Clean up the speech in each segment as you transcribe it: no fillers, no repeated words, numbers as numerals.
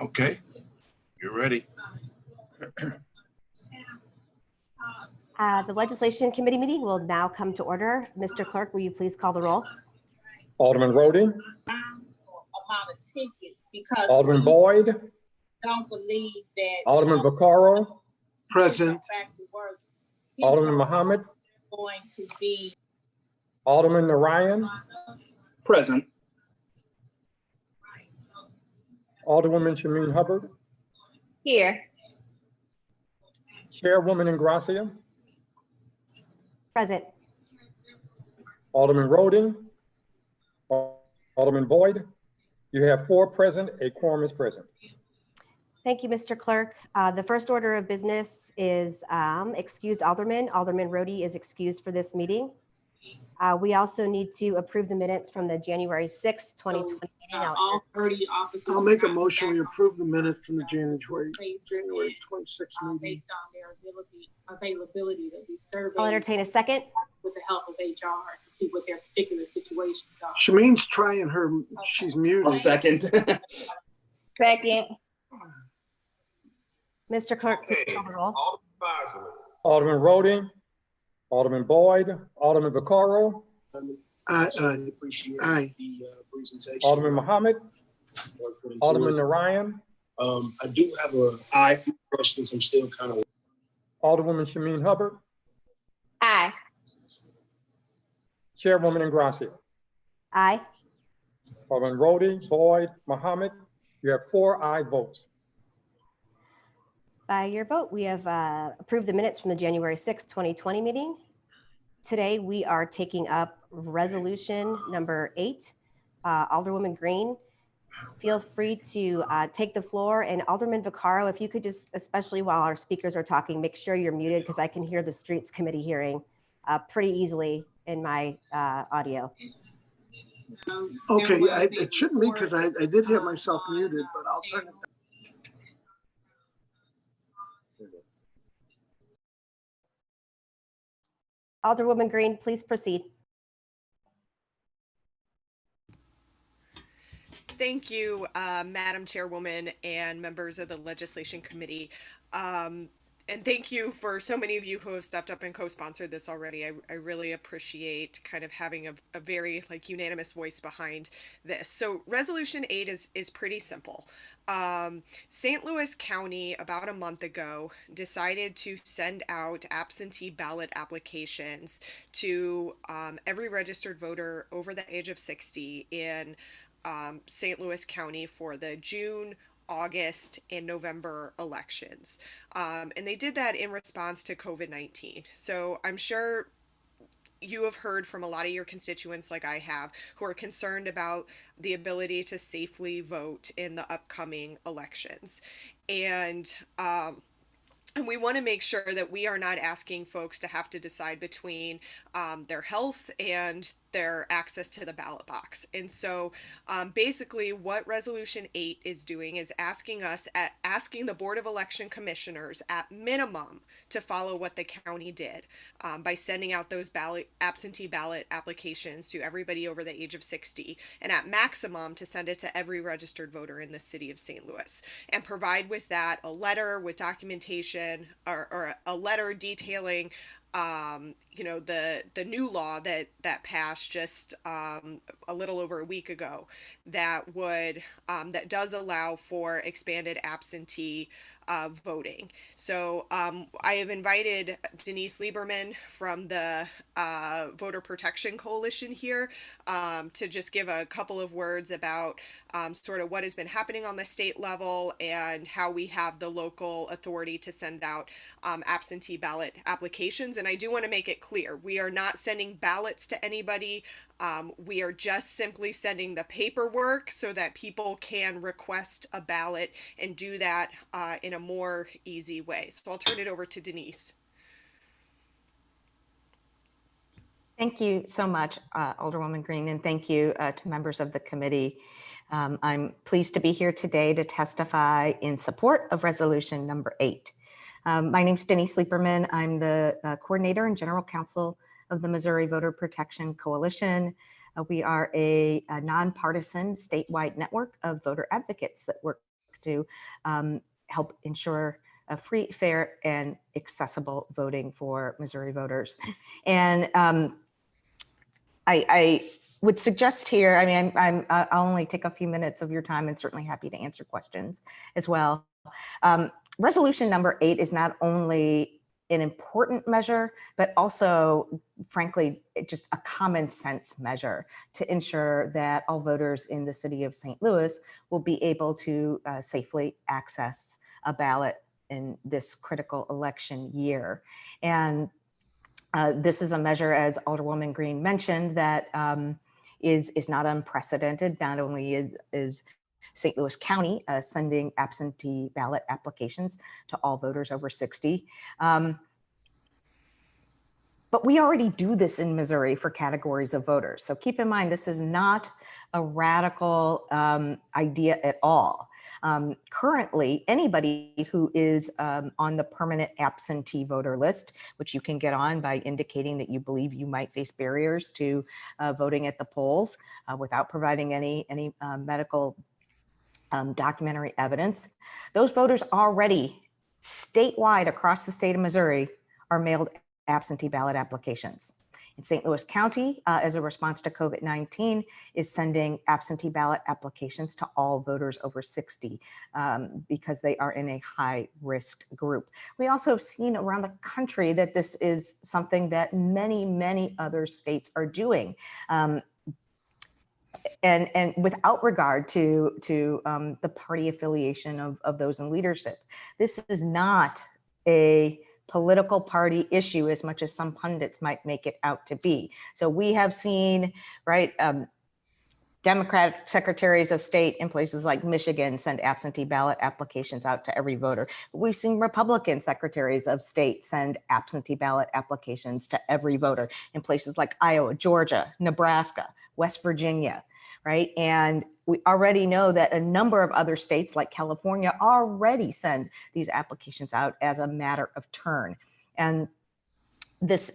Okay, you're ready. The Legislation Committee meeting will now come to order. Mr. Clerk, will you please call the roll? Alderman Rhodey, Amount of tickets because Alderman we Boyd, don't believe that Alderman Vaccaro, Present. back to work. People Alderman are Muhammad, going to be Alderman Narayan, Present. Alderwoman Shameen Hubbard, here. Chairwoman Ingracia, Present. Alderman Rhodey, Alderman Boyd. You have 4 present, a quorum is present. Thank you, Mr. Clerk. The first order of business is excused alderman. Alderman Rhodey is excused for this meeting. We also need to approve the minutes from the January 6th, 2020 meeting. All 30 officers. I'll make a motion. We approve the minutes from the January 26th meeting. Based on their availability to be surveyed. I'll entertain a second. With the help of HR to see what their particular situations are. Shameen's trying her, she's I'll muted. second. Second. Mr. Clerk, please call the roll. Alderman Rhodey, Alderman Boyd, Alderman Vaccaro, Aye. Alderman Muhammad, Alderman Narayan, I do have a few questions. I'm still kind of. Alderwoman Shameen Hubbard, Aye. Chairwoman Ingracia. Aye. Alderman Rhodey, Boyd, Muhammad. You have 4 aye votes. By your vote, we have approved the minutes from the January 6th, 2020 meeting. Today, we are taking up resolution number 8. Alderwoman Green, feel free to take the floor. And Alderman Vaccaro, if you could just, especially while our speakers are talking, make sure you're muted because I can hear the Streets Committee hearing pretty easily in my audio. Okay, it shouldn't be because I did have myself muted, but I'll turn it down. Alderwoman Green, please proceed. Thank you, Madam Chairwoman and members of the Legislation Committee. And thank you for so many of you who have stepped up and co-sponsored this already. I really appreciate kind of having a very unanimous voice behind this. So Resolution 8 is pretty simple. St. Louis County about a month ago decided to send out absentee ballot applications to every registered voter over the age of 60 in St. Louis County for the June, August, and November elections. And they did that in response to COVID-19. So I'm sure you have heard from a lot of your constituents, like I have, who are concerned about the ability to safely vote in the upcoming elections. And we want to make sure that we are not asking folks to have to decide between their health and their access to the ballot box. And so basically what Resolution 8 is doing is asking the Board of Election Commissioners at minimum to follow what the county did by sending out those absentee ballot applications to everybody over the age of 60, and at maximum to send it to every registered voter in the city of St. Louis, and provide with that a letter with documentation or a letter detailing the new law that passed just a little over a week ago that would that does allow for expanded absentee voting. So I have invited Denise Lieberman from the Voter Protection Coalition here to just give a couple of words about sort of what has been happening on the state level and how we have the local authority to send out absentee ballot applications. And I do want to make it clear, we are not sending ballots to anybody. We are just simply sending the paperwork so that people can request a ballot and do that in a more easy way. So I'll turn it over to Denise. Thank you so much, Alderwoman Green, and thank you to members of the committee. I'm pleased to be here today to testify in support of Resolution number 8. My name is Denise Lieberman. I'm the coordinator and general counsel of the Missouri Voter Protection Coalition. We are a nonpartisan statewide network of voter advocates that work to help ensure a free, fair, and accessible voting for Missouri voters. And I would suggest here, I mean, I'll only take a few minutes of your time and certainly happy to answer questions as well. Resolution number 8 is not only an important measure, but also, frankly, just a common sense measure to ensure that all voters in the city of St. Louis will be able to safely access a ballot in this critical election year. And this is a measure, as Alderwoman Green mentioned, that is not unprecedented. Not only is St. Louis County sending absentee ballot applications to all voters over 60. But we already do this in Missouri for categories of voters. So keep in mind, this is not a radical idea at all. Currently, anybody who is on the permanent absentee voter list, which you can get on by indicating that you believe you might face barriers to voting at the polls without providing any medical documentary evidence, those voters already statewide across the state of Missouri are mailed absentee ballot applications. In St. Louis County, as a response to COVID-19, is sending absentee ballot applications to all voters over 60 because they are in a high risk group. We also have seen around the country that this is something that many other states are doing. And without regard to the party affiliation of those in leadership. This is not a political party issue as much as some pundits might make it out to be. So we have seen, right, Democratic secretaries of state in places like Michigan send absentee ballot applications out to every voter. We've seen Republican secretaries of state send absentee ballot applications to every voter in places like Iowa, Georgia, Nebraska, West Virginia, right? And we already know that a number of other states like California already send these applications out as a matter of turn. And this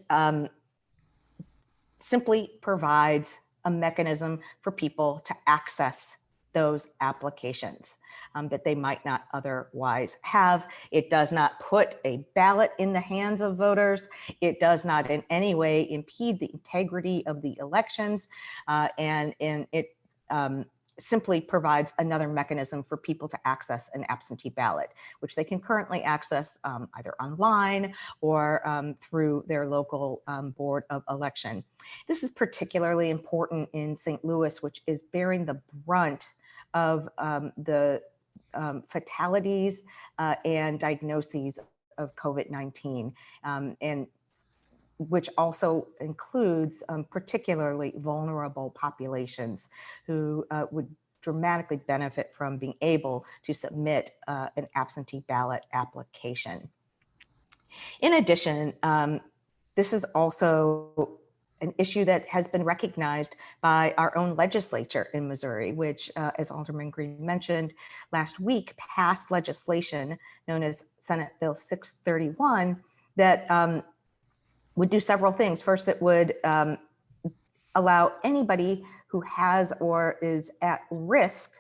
simply provides a mechanism for people to access those applications that they might not otherwise have. It does not put a ballot in the hands of voters. It does not in any way impede the integrity of the elections. And it simply provides another mechanism for people to access an absentee ballot, which they can currently access either online or through their local board of election. This is particularly important in St. Louis, which is bearing the brunt of the fatalities and diagnoses of COVID-19, and which also includes particularly vulnerable populations who would dramatically benefit from being able to submit an absentee ballot application. In addition, this is also an issue that has been recognized by our own legislature in Missouri, which, as Alderman Green mentioned, last week passed legislation known as Senate Bill 631 that would do several things. First, it would allow anybody who has or is at risk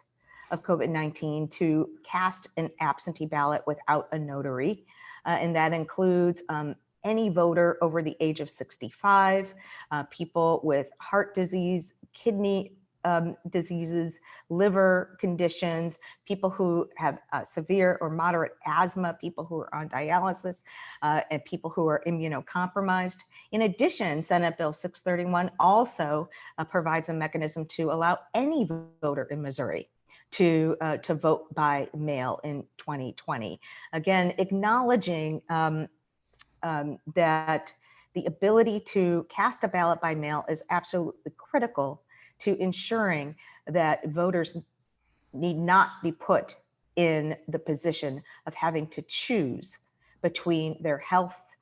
of COVID-19 to cast an absentee ballot without a notary. And that includes any voter over the age of 65, people with heart disease, kidney diseases, liver conditions, people who have severe or moderate asthma, people who are on dialysis, and people who are immunocompromised. In addition, Senate Bill 631 also provides a mechanism to allow any voter in Missouri to vote by mail in 2020. Again, acknowledging that the ability to cast a ballot by mail is absolutely critical to ensuring that voters need not be put in the position of having to choose between their health,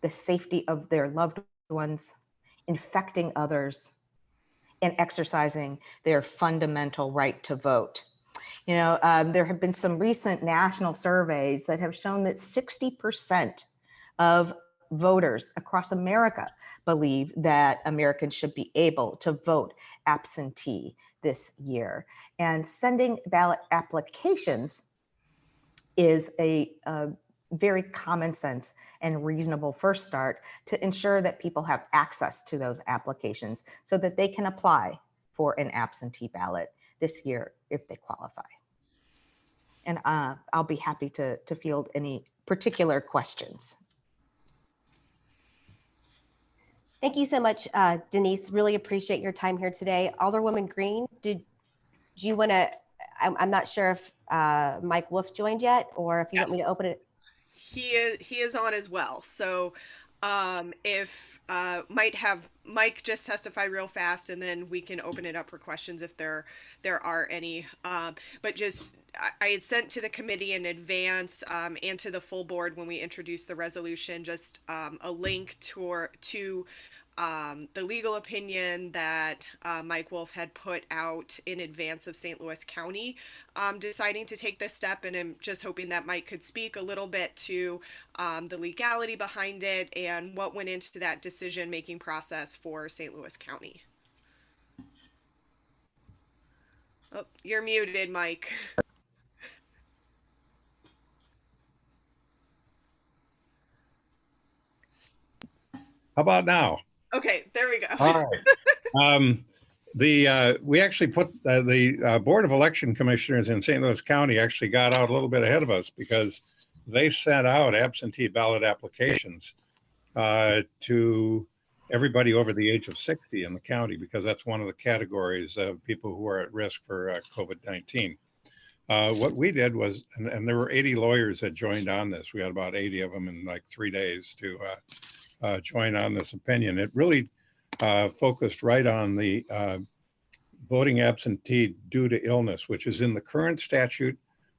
the safety of their loved ones, infecting others, and exercising their fundamental right to vote. You know, there have been some recent national surveys that have shown that 60% of voters across America believe that Americans should be able to vote absentee this year. And sending ballot applications is a very common sense and reasonable first start to ensure that people have access to those applications so that they can apply for an absentee ballot this year if they qualify. And I'll be happy to field any particular questions. Thank you so much, Denise. Really appreciate your time here today. Alderwoman Green, do you want to, I'm not sure if Mike Wolf joined yet, or if you want me to open it. He is on as well. So if might have Mike just testify real fast, and then we can open it up for questions if there are any. But just I had sent to the committee in advance and to the full board when we introduced the resolution just a link to the legal opinion that Mike Wolf had put out in advance of St. Louis County deciding to take this step, and I'm just hoping that Mike could speak a little bit to the legality behind it and what went into that decision-making process for St. Louis County. Oh, you're muted, Mike. How about now? Okay, there we go. All right. We actually put the Board of Election Commissioners in St. Louis County actually got out a little bit ahead of us because they sent out absentee ballot applications to everybody over the age of 60 in the county, because that's one of the categories of people who are at risk for COVID-19. What we did was, and there were 80 lawyers that joined on this. We had about 80 of them in like 3 days to join on this opinion. It really focused right on the voting absentee due to illness, which is in the current statute.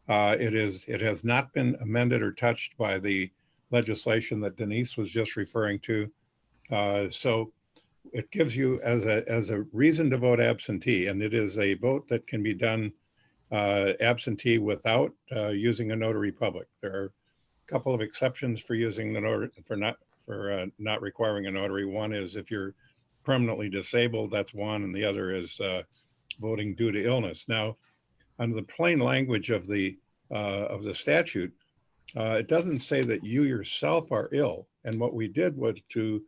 It has not been amended or touched by the legislation that Denise was just referring to. So it gives you as a reason to vote absentee, and it is a vote that can be done absentee without using a notary public. There are a couple of exceptions for using the notary, for not requiring a notary. One is if you're permanently disabled, that's one, and the other is voting due to illness. Now, under the plain language of the statute, it doesn't say that you yourself are ill. And what we did was to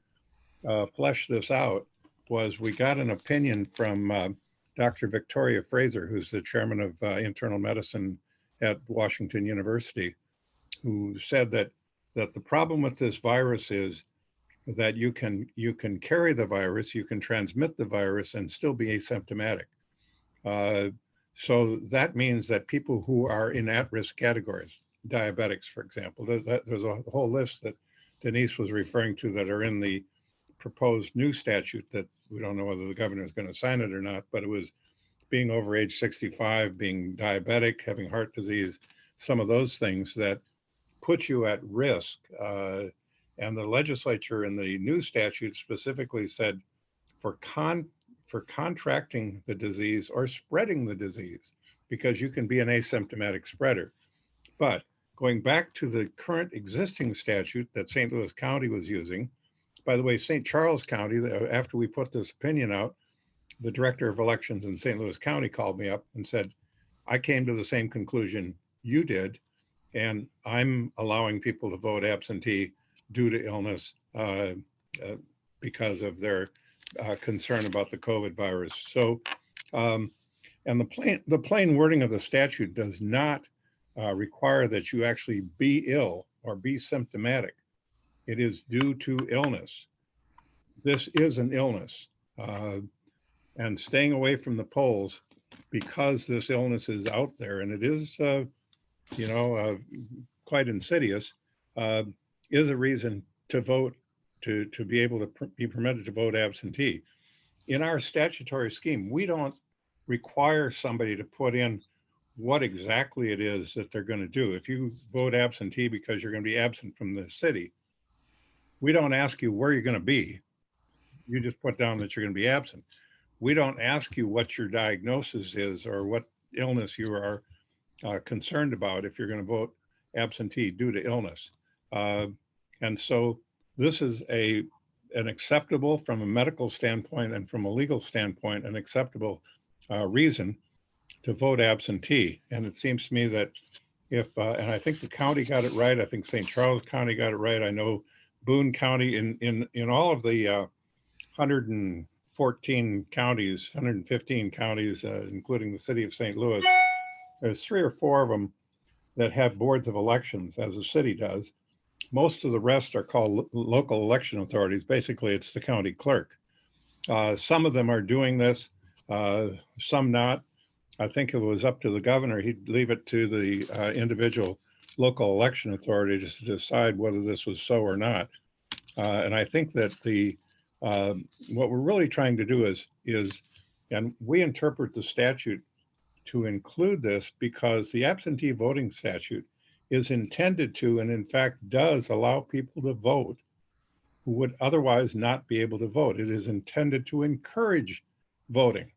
flesh this out was we got an opinion from Dr. Victoria Fraser, who's the chairman of internal medicine at Washington University, who said that the problem with this virus is that you can carry the virus, you can transmit the virus and still be asymptomatic. So that means that people who are in at-risk categories, diabetics, for example, there's a whole list that Denise was referring to that are in the proposed new statute that we don't know whether the governor is going to sign it or not, but it was being over age 65, being diabetic, having heart disease, some of those things that put you at risk. And the legislature in the new statute specifically said for contracting the disease or spreading the disease, because you can be an asymptomatic spreader. But going back to the current existing statute that St. Louis County was using, by the way, St. Charles County, after we put this opinion out, the director of elections in St. Louis County called me up and said, I came to the same conclusion you did, and I'm allowing people to vote absentee due to illness because of their concern about the COVID virus. So, and the plain wording of the statute does not require that you actually be ill or be symptomatic. It is due to illness. This is an illness. And staying away from the polls because this illness is out there, and it is, quite insidious, is a reason to vote, to be able to be permitted to vote absentee. In our statutory scheme, we don't require somebody to put in what exactly it is that they're going to do. If you vote absentee because you're going to be absent from the city, we don't ask you where you're going to be. You just put down that you're going to be absent. We don't ask you what your diagnosis is or what illness you are concerned about if you're going to vote absentee due to illness. And so this is an acceptable, from a medical standpoint and from a legal standpoint, an acceptable reason to vote absentee. And it seems to me that if, and I think the county got it right, I think St. Charles County got it right. I know Boone County in all of the 114 counties, 115 counties, including the city of St. Louis, there's 3 or 4 of them that have boards of elections, as the city does. Most of the rest are called local election authorities. Basically, it's the county clerk. Some of them are doing this, some not. I think if it was up to the governor, he'd leave it to the individual local election authority just to decide whether this was so or not. And I think that what we're really trying to do is, and we interpret the statute to include this because the absentee voting statute is intended to, and in fact does, allow people to vote who would otherwise not be able to vote. It is intended to encourage voting.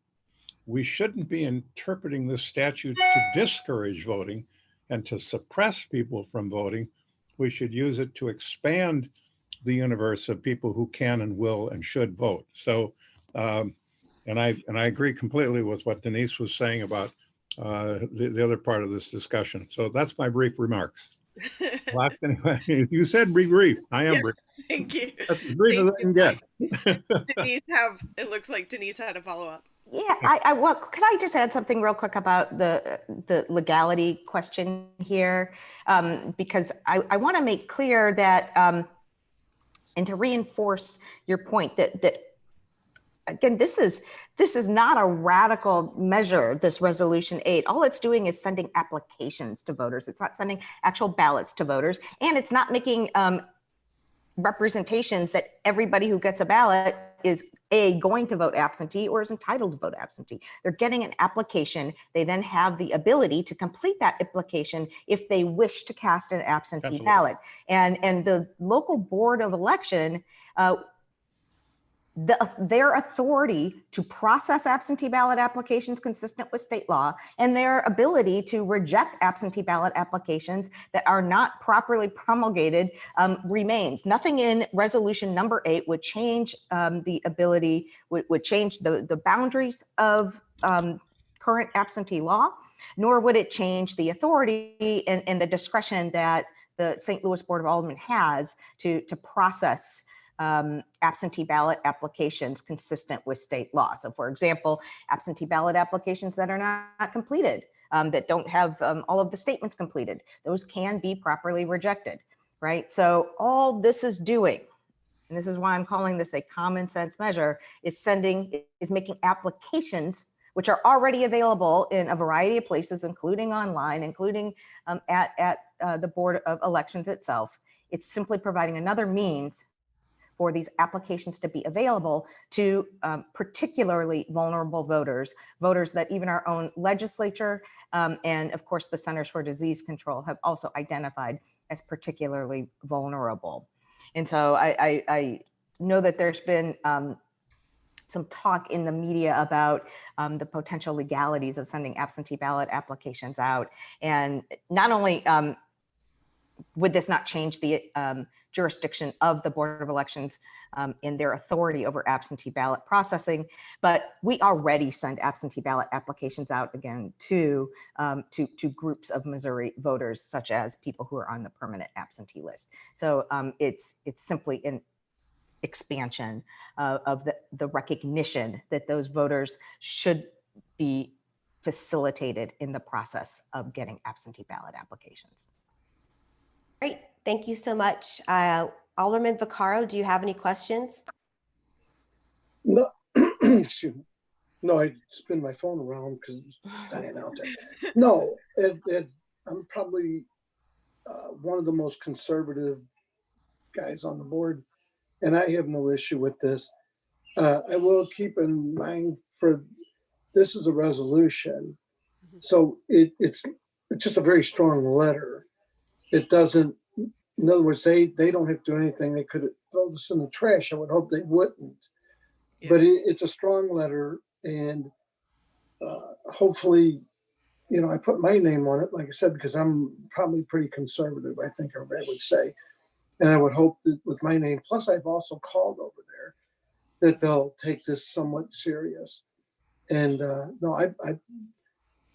We shouldn't be interpreting this statute to discourage voting and to suppress people from voting. We should use it to expand the universe of people who can and will and should vote. So, and I agree completely with what Denise was saying about the other part of this discussion. So that's my brief remarks. Last, anyway, you said be brief. I am brief. Thank you. That's as brief as I can get. Denise it looks like Denise had a follow-up. Yeah, well, could I just add something real quick about the legality question here? Because I want to make clear that, and to reinforce your point that again, this is not a radical measure, this Resolution 8. All it's doing is sending applications to voters. It's not sending actual ballots to voters, and it's not making representations that everybody who gets a ballot is going to vote absentee or is entitled to vote absentee. They're getting an application. They then have the ability to complete that application if they wish to cast an absentee ballot. And the local board of election, their authority to process absentee ballot applications consistent with state law and their ability to reject absentee ballot applications that are not properly promulgated remains. Nothing in resolution number 8 would change the ability, would change the boundaries of current absentee law, nor would it change the authority and the discretion that the St. Louis Board of Aldermen has to process absentee ballot applications consistent with state law. So for example, absentee ballot applications that are not completed, that don't have all of the statements completed, those can be properly rejected, right? So all this is doing, and this is why I'm calling this a common sense measure, is making applications which are already available in a variety of places, including online, including at the Board of Elections itself. It's simply providing another means for these applications to be available to particularly vulnerable voters that even our own legislature and of course the Centers for Disease Control have also identified as particularly vulnerable. And so I know that there's been some talk in the media about the potential legalities of sending absentee ballot applications out. And not only would this not change the jurisdiction of the Board of Elections in their authority over absentee ballot processing, but we already send absentee ballot applications out again to groups of Missouri voters, such as people who are on the permanent absentee list. So it's simply an expansion of the recognition that those voters should be facilitated in the process of getting absentee ballot applications. Great, thank you so much. Alderman Vaccaro, do you have any questions? No, excuse me. No, I spin my phone around because it's dying out there. No, I'm probably one of the most conservative guys on the board, and I have no issue with this. I will keep in mind this is a resolution, so it's just a very strong letter. It doesn't, in other words, they don't have to do anything. They could throw this in the trash. I would hope they wouldn't. Yeah. But it's a strong letter, and hopefully, I put my name on it, like I said, because I'm probably pretty conservative, I think everybody would say. And I would hope that with my name, plus I've also called over there, that they'll take this somewhat serious. And no,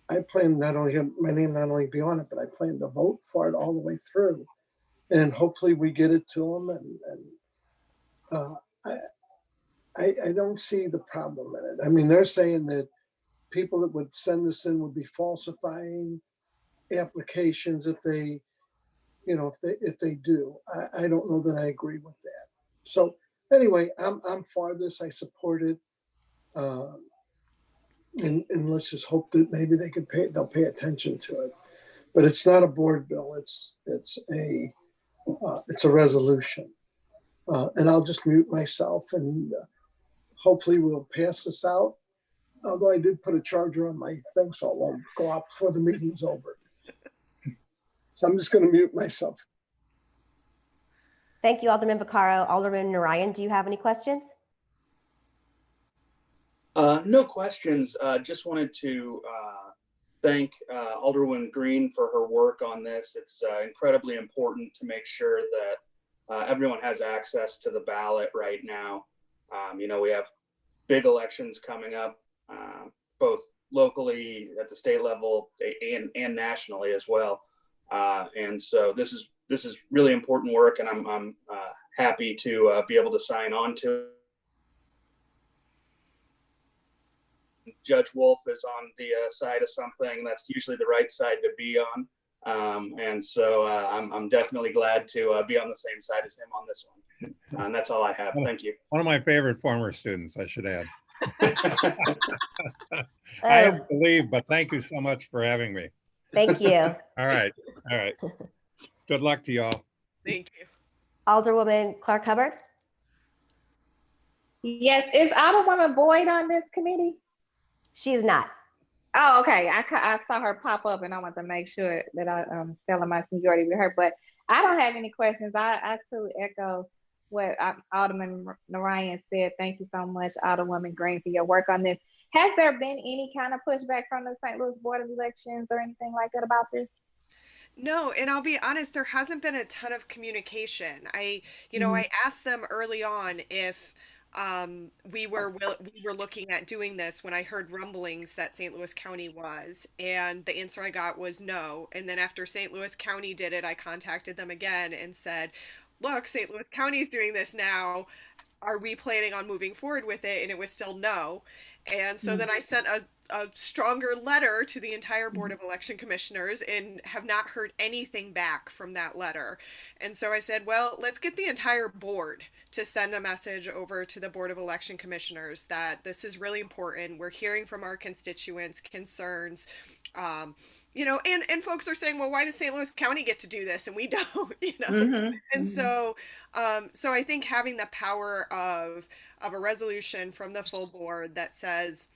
I plan not only have my name not only be on it, but I plan to vote for it all the way through. And hopefully we get it to them. And I don't see the problem in it. I mean, they're saying that people that would send this in would be falsifying applications if they, you know, if they do. I don't know that I agree with that. So anyway, I'm for this. I support it. And let's just hope that maybe they'll pay attention to it. But it's not a board bill. It's a resolution. And I'll just mute myself, and hopefully we'll pass this out. Although I did put a charger on my thing, so it won't go out before the meeting's over. So I'm just going to mute myself. Thank you, Alderman Vaccaro. Alderman Narayan, do you have any questions? No questions. Just wanted to thank Alderwoman Green for her work on this. It's incredibly important to make sure that everyone has access to the ballot right now. You know, we have big elections coming up, both locally at the state level and nationally as well. And so this is really important work, and I'm happy to be able to sign on to it. Judge Wolf is on the side of something that's usually the right side to be on. And so I'm definitely glad to be on the same side as him on this one. And that's all I have. Thank you. One of my favorite former students, I should add. I don't believe, but thank you so much for having me. Thank you. All right. All right. Good luck to y'all. Thank you. Alderwoman Clark Hubbard? Yes, is Alderwoman Boyd on this committee? She's not. Oh, okay. I saw her pop up, and I want to make sure that I fell in my seniority with her. But I don't have any questions. I absolutely echo what Alderman Narayan said. Thank you so much, Alderwoman Green, for your work on this. Has there been any kind of pushback from the St. Louis Board of Elections or anything like that about this? No, and I'll be honest, there hasn't been a ton of communication. I asked them early on if we were looking at doing this when I heard rumblings that St. Louis County was, and the answer I got was no. And then after St. Louis County did it, I contacted them again and said, look, St. Louis County is doing this now. Are we planning on moving forward with it? And it was still no. And so then I sent a stronger letter to the entire Board of Election Commissioners and have not heard anything back from that letter. And so I said, well, let's get the entire board to send a message over to the Board of Election Commissioners that this is really important. We're hearing from our constituents' concerns. And folks are saying, well, why does St. Louis County get to do this and we don't, And so I think having the power of a resolution from the full board that says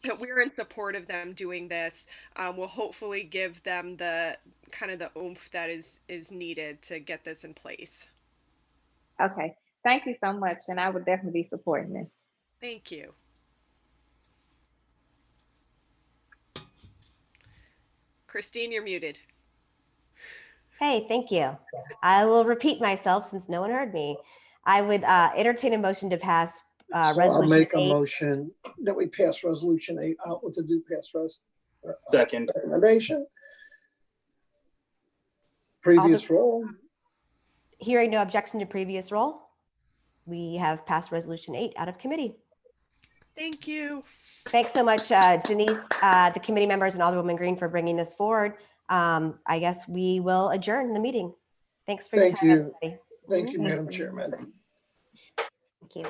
that we're in support of them doing this will hopefully give them the kind of the oomph that is needed to get this in place. Okay, thank you so much. And I would definitely be supporting this. Thank you. Christine, you're muted. Hey, thank you. I will repeat myself since no one heard me. I would entertain a motion to pass resolution. I'll make a 8. motion that we pass resolution 8 out with the due pass Second. recommendation. Previous roll. Hearing no objection to previous roll, we have passed resolution 8 out of committee. Thank you. Thanks so much, Denise, the committee members, and Alderwoman Green for bringing this forward. I guess we will adjourn the meeting. Thanks for your time, everybody. Thank you, Madam Chairman. Thank you.